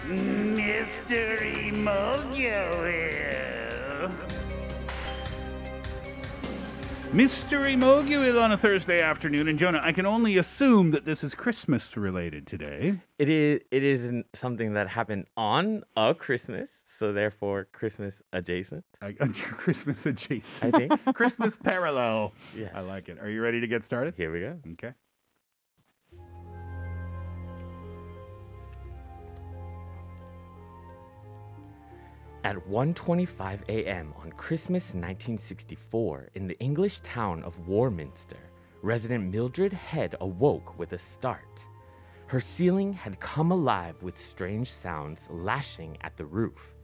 Mystery Mogul here. Mystery Mogul on a Thursday afternoon. And Jonah, I can only assume that this is Christmas related today. It is something that happened on a Christmas, so therefore Christmas adjacent. Christmas adjacent. I think. Christmas parallel. Yes. I like it. Are you ready to get started? Here we go. Okay. At 1:25 a.m. on Christmas 1964 in the English town of Warminster, resident Mildred Head awoke with a start. Her ceiling had come alive with strange sounds lashing at the roof.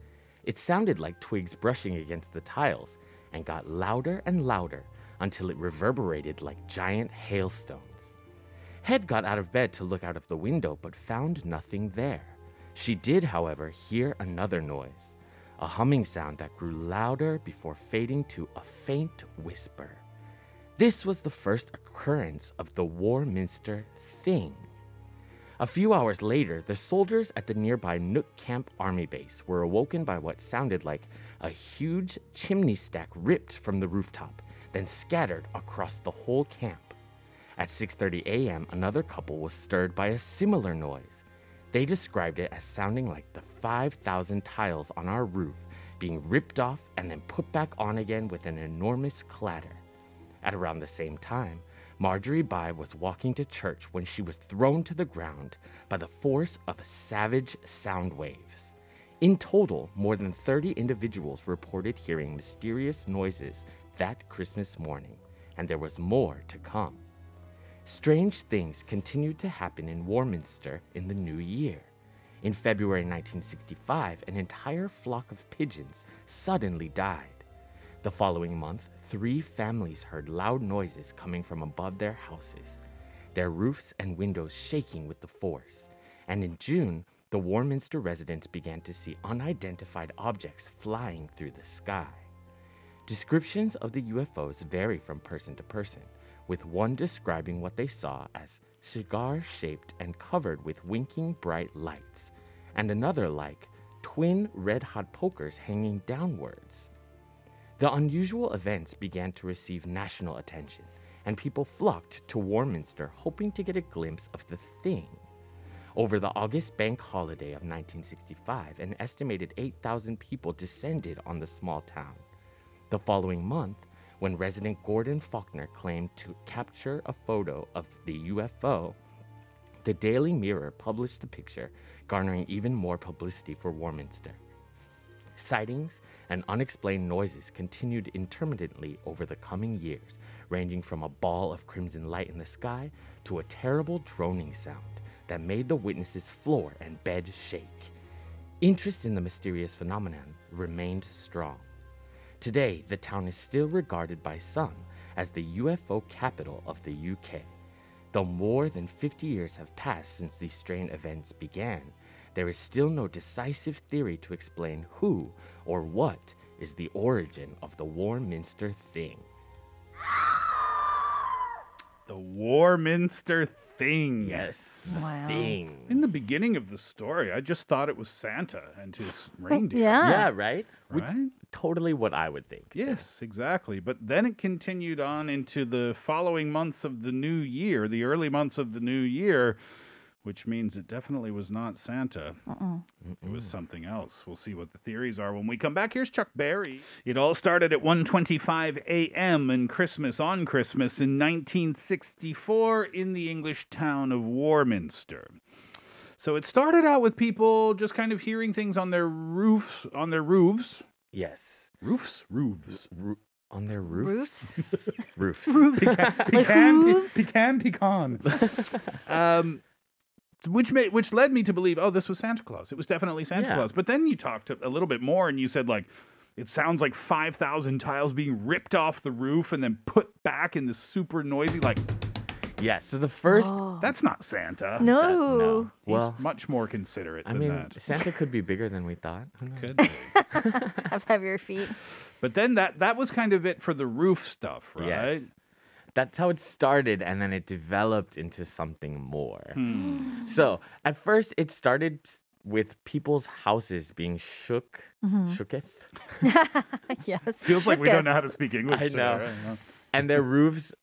It sounded like twigs brushing against the tiles and got louder and louder until it reverberated like giant hailstones. Head got out of bed to look out of the window but found nothing there. She did, however, hear another noise. A humming sound that grew louder before fading to a faint whisper. This was the first occurrence of the Warminster Thing. A few hours later, the soldiers at the nearby Nook Camp Army Base were awoken by what sounded like a huge chimney stack ripped from the rooftop, then scattered across the whole camp. At 6:30 a.m., another couple was stirred by a similar noise. They described it as sounding like the 5,000 tiles on our roof being ripped off and then put back on again with an enormous clatter. At around the same time, Marjorie Bye was walking to church when she was thrown to the ground by the force of savage sound waves. In total, more than 30 individuals reported hearing mysterious noises that Christmas morning, and there was more to come. Strange things continued to happen in Warminster in the new year. In February 1965, an entire flock of pigeons suddenly died. The following month, 3 families heard loud noises coming from above their houses, their roofs and windows shaking with the force. And in June, the Warminster residents began to see unidentified objects flying through the sky. Descriptions of the UFOs vary from person to person, with one describing what they saw as cigar-shaped and covered with winking bright lights, and another like twin red-hot pokers hanging downwards. The unusual events began to receive national attention, and people flocked to Warminster hoping to get a glimpse of the thing. Over the August bank holiday of 1965, an estimated 8,000 people descended on the small town. The following month, when resident Gordon Faulkner claimed to capture a photo of the UFO, the Daily Mirror published the picture, garnering even more publicity for Warminster. Sightings and unexplained noises continued intermittently over the coming years, ranging from a ball of crimson light in the sky to a terrible droning sound that made the witnesses' floor and bed shake. Interest in the mysterious phenomenon remained strong. Today, the town is still regarded by some as the UFO capital of the UK. Though more than 50 years have passed since these strange events began, there is still no decisive theory to explain who or what is the origin of the Warminster Thing. The Warminster Thing. Yes, Wow. Thing. In the beginning of the story, I just thought it was Santa and his reindeer. Yeah, right? Right? Totally what I would think. Yes, exactly. But then it continued on into the following months of the new year, the early months of the new year, which means it definitely was not Santa. It was something else. We'll see what the theories are when we come back. Here's Chuck Berry. It all started at 1:25 a.m. on Christmas in 1964 in the English town of Warminster. So it started out with people just kind of hearing things on their roofs. Yes. Roofs? On their roofs? Roofs? Roofs. Pecan. Which led me to believe, this was Santa Claus. It was definitely Santa Claus. But then you talked a little bit more and you said, like, it sounds like 5,000 tiles being ripped off the roof and then put back in this super noisy, like... Yeah, so the first... That's not Santa. No. He's Well, much more considerate I than mean, that. Santa could be bigger than we thought. Who knows? Could be. Have heavier feet. But then that was kind of it for the roof stuff, right? Yes. That's how it started, and then it developed into something more. So at first, it started with people's houses being shooketh, Yes. Feels like we shooketh. don't know how to speak English. I know. today, right? and their roofs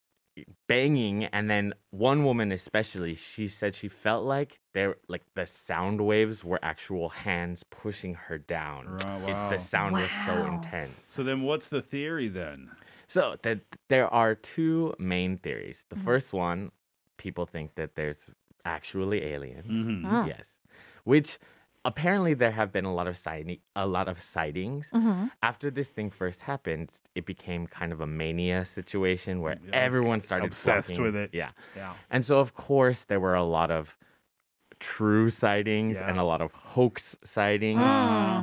banging, and then one woman especially, she said she felt like the sound waves were actual hands pushing her down. Right, wow. The sound was so Wow. intense. So then what's the theory then? So there are two main theories. The first one, people think that there's actually aliens. Mhm. Ah. Yes, which apparently there have been a lot of sightings. After this thing first happened, it became kind of a mania situation where Yeah. everyone started Obsessed flocking. with it. Yeah, Yeah. and so of course there were a lot of true sightings and Yeah. a lot of hoax sightings.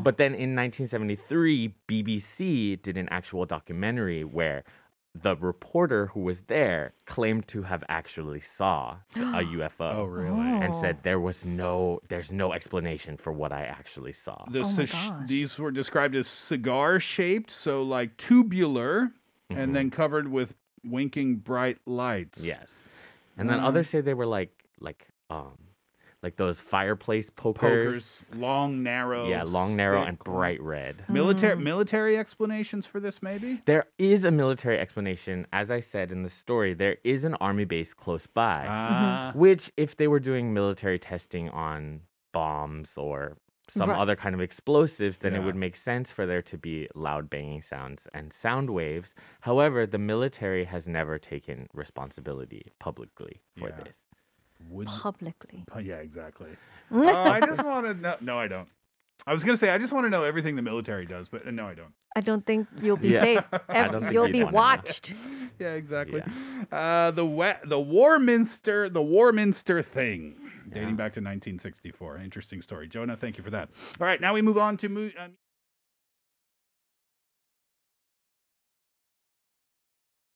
But then in 1973, BBC did an actual documentary where the reporter who was there claimed to have actually saw a UFO. Oh, really? And said there's no explanation for what I actually saw. The Oh my cish- gosh. these were described as cigar-shaped, so like tubular, and then covered with winking bright lights. Yes. And then others say they were like those fireplace pokers. Pokers, long, narrow. Yeah, long, narrow, thick, and bright red. Military explanations for this, maybe? There is a military explanation. As I said in the story, there is an army base close by, Ah. which if they were doing military testing on bombs or some Right. other kind of explosives, then it Yeah. would make sense for there to be loud banging sounds and sound waves. However, the military has never taken responsibility publicly for Yeah. this. Would Publicly. Yeah, exactly. I just want to know. No, I don't. I was going to say, I just want to know everything the military does, but no, I don't. I don't think you'll be Yeah. safe. I don't think You'll you'd be wanna know. watched. Yeah, exactly. The Warminster Thing, dating back to 1964. Interesting story. Jonah, thank you for that. All right, now we move on to